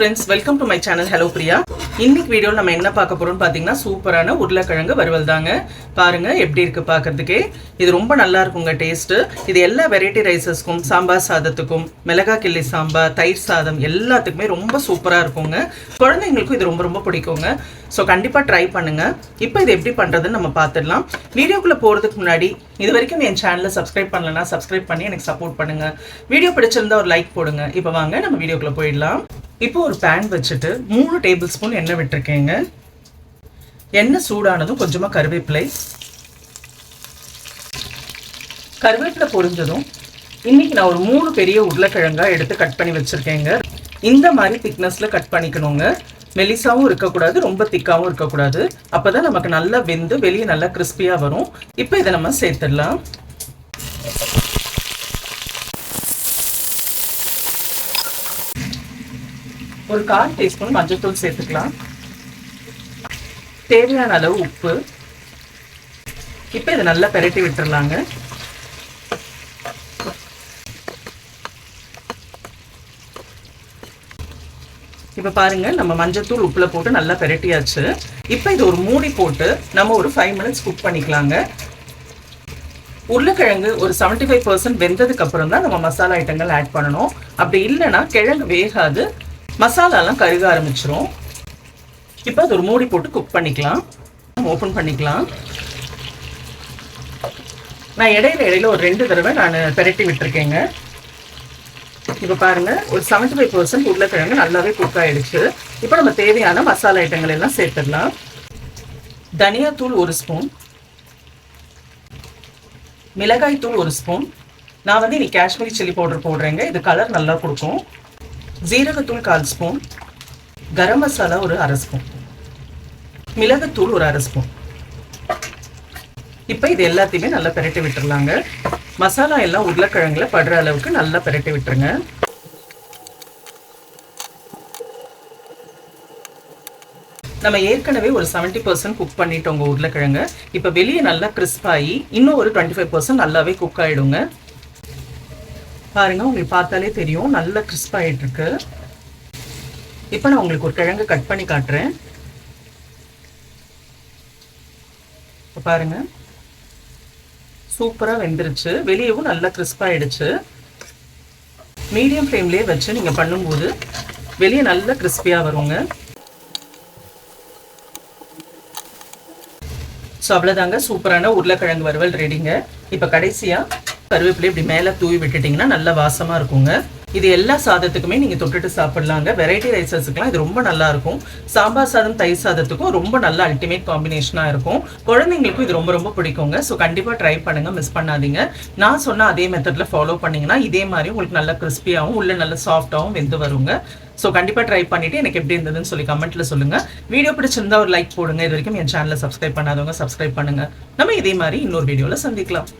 friends, welcome to my channel. Hello Priya. இன்னைக்கு வீடியோல நம்ம என்ன பார்க்க போறோம்னு பாத்தீங்கன்னா சூப்பரான உருளைக்கிழங்கு வறுவல் தாங்க. பாருங்க எப்படி இருக்கு பார்க்கிறதுக்கே. இது ரொம்ப நல்லா இருக்குங்க டேஸ்ட். இது எல்லா வெரைட்டி ரைசஸ்க்கும், சாம்பார் சாதத்துக்கும், மிளகா கிள்ளி சாம்பார், தயிர் சாதம் எல்லாத்துக்குமே ரொம்ப சூப்பரா இருக்குங்க. குழந்தைகளுக்கும் இது ரொம்ப ரொம்ப பிடிக்குங்க. ஸோ கண்டிப்பாக ட்ரை பண்ணுங்க. இப்போ இது எப்படி பண்ணுறதுன்னு நம்ம பார்த்துடலாம். வீடியோக்குள்ளே போகிறதுக்கு முன்னாடி இது வரைக்கும் என் சேனலை சப்ஸ்கிரைப் பண்ணலன்னா சப்ஸ்கிரைப் பண்ணி எனக்கு சப்போர்ட் பண்ணுங்க. வீடியோ பிடிச்சிருந்தா ஒரு லைக் போடுங்க. இப்போ வாங்க நம்ம வீடியோக்குள்ளே போயிடலாம். இப்போ ஒரு பேன் வச்சுட்டு 3 டேபிள் ஸ்பூன் எண்ணெய் விட்டுருக்கேங்க. எண்ணெய் சூடானதும் கொஞ்சமாக கருவேப்பிலை பொரிஞ்சதும் இன்னைக்கு நான் ஒரு 3 பெரிய உருளைக்கிழங்கா எடுத்து கட் பண்ணி வச்சுருக்கேங்க. இந்த மாதிரி திக்னஸில் கட் பண்ணிக்கணுங்க. மெலிசாவும் இருக்கக்கூடாது, ரொம்ப திக்காவும் இருக்கக்கூடாது. அப்போதான் நமக்கு நல்லா வெந்து வெளியே நல்லா கிறிஸ்பியாக வரும். இப்போ இதை நம்ம சேர்த்துடலாம். ஒரு 1/4 டீஸ்பூன் மஞ்சள்தூள் சேர்த்துக்கலாம். தேவையான அளவு உப்பு. இப்போ இதை நல்லா பெரட்டி விட்டுறலாங்க. இப்போ பாருங்க, நம்ம மஞ்சள்தூள் உப்புல போட்டு நல்லா பெரட்டியாச்சு. இப்போ இது ஒரு மூடி போட்டு நம்ம ஒரு 5 மினிட்ஸ் குக் பண்ணிக்கலாங்க. உருளைக்கிழங்கு ஒரு 75% வெந்ததுக்கு அப்புறம் தான் நம்ம மசாலா ஐட்டங்கள் ஆட் பண்ணணும். அப்படி இல்லைன்னா கிழங்கு வேகாது, மசாலாலாம் கருக ஆரம்பிச்சிரும். இப்போ அது ஒரு மூடி போட்டு குக் பண்ணிக்கலாம். ஓப்பன் பண்ணிக்கலாம். நான் இடையில ஒரு 2 தடவை நான் பெரட்டி விட்டுருக்கேங்க. இப்போ பாருங்க, ஒரு 75% உருளைக்கிழங்கு நல்லாவே குக் ஆயிடுச்சு. இப்போ நம்ம தேவையான மசாலா ஐட்டங்கள் எல்லாம் சேர்த்துடலாம். தனியாத்தூள் 1 ஸ்பூன், மிளகாய் தூள் 1 ஸ்பூன். நான் வந்து இன்னைக்கு காஷ்மீரி சில்லி பவுடர் போடுறேங்க, இது கலர் நல்லா கொடுக்கும். ஜீரகத்தூள் 1/4 ஸ்பூன், கரம் மசாலா ஒரு 1/2 ஸ்பூன், மிளகுத்தூள் ஒரு 1/2 ஸ்பூன். இப்போ இது எல்லாத்தையுமே நல்லா பெரட்டி விட்டுறலாங்க. மசாலா எல்லாம் உருளைக்கிழங்குல படுற அளவுக்கு நல்லா பெரட்டி விட்டுருங்க. நம்ம ஏற்கனவே ஒரு 70% குக் பண்ணிட்டோங்க உருளைக்கிழங்கு. இப்போ வெளியே நல்லா கிறிஸ்பாகி இன்னும் ஒரு 25% நல்லாவே குக் ஆகிடுங்க. பாருங்க, உங்களுக்கு பார்த்தாலே தெரியும் நல்லா கிறிஸ்ப் ஆகிட்டு இருக்கு. இப்போ நான் உங்களுக்கு ஒரு கிழங்கு கட் பண்ணி காட்டுறேன். இப்போ பாருங்க, சூப்பராக வெந்துருச்சு. வெளியவும் நல்லா கிறிஸ்ப் ஆகிடுச்சு. மீடியம் ஃப்ளேம்லேயே வச்சு நீங்கள் பண்ணும்போது வெளியே நல்லா கிறிஸ்பியாக வருங்க. ஸோ அவ்வளோதாங்க, சூப்பரான உருளைக்கிழங்கு வறுவல் ரெடிங்க. இப்போ கடைசியாக கருவேப்பிலை இப்படி மேலே தூவி விட்டுட்டிங்கன்னா நல்லா வாசமாக இருக்குங்க. இது எல்லா சாதத்துக்குமே நீங்கள் தொட்டுட்டு சாப்பிட்லாங்க. வெரைட்டி ரைஸஸுக்குலாம் இது ரொம்ப நல்லா இருக்கும். சாம்பார் சாதம், தயிர் சாதத்துக்கும் ரொம்ப நல்ல அல்டிமேட் காம்பினேஷனாக இருக்கும். குழந்தைங்களுக்கும் இது ரொம்ப ரொம்ப பிடிக்குங்க. ஸோ கண்டிப்பாக ட்ரை பண்ணுங்கள், மிஸ் பண்ணாதீங்க. நான் சொன்ன அதே மெத்தடில் ஃபாலோ பண்ணிங்கன்னா இதே மாதிரி உங்களுக்கு நல்லா கிறிஸ்பியாகவும் உள்ள நல்லா சாஃப்டாகவும் வெந்து வருங்க. ஸோ கண்டிப்பாக ட்ரை பண்ணிவிட்டு எனக்கு எப்படி இருந்ததுன்னு சொல்லி கமெண்ட்டில் சொல்லுங்கள். வீடியோ பிடிச்சிருந்தா ஒரு லைக் போடுங்க. இது வரைக்கும் என் சேனலை சப்ஸ்கிரைப் பண்ணாதவங்க சப்ஸ்கிரைப் பண்ணுங்கள். நம்ம இதே மாதிரி இன்னொரு வீடியோவில் சந்திக்கலாம்.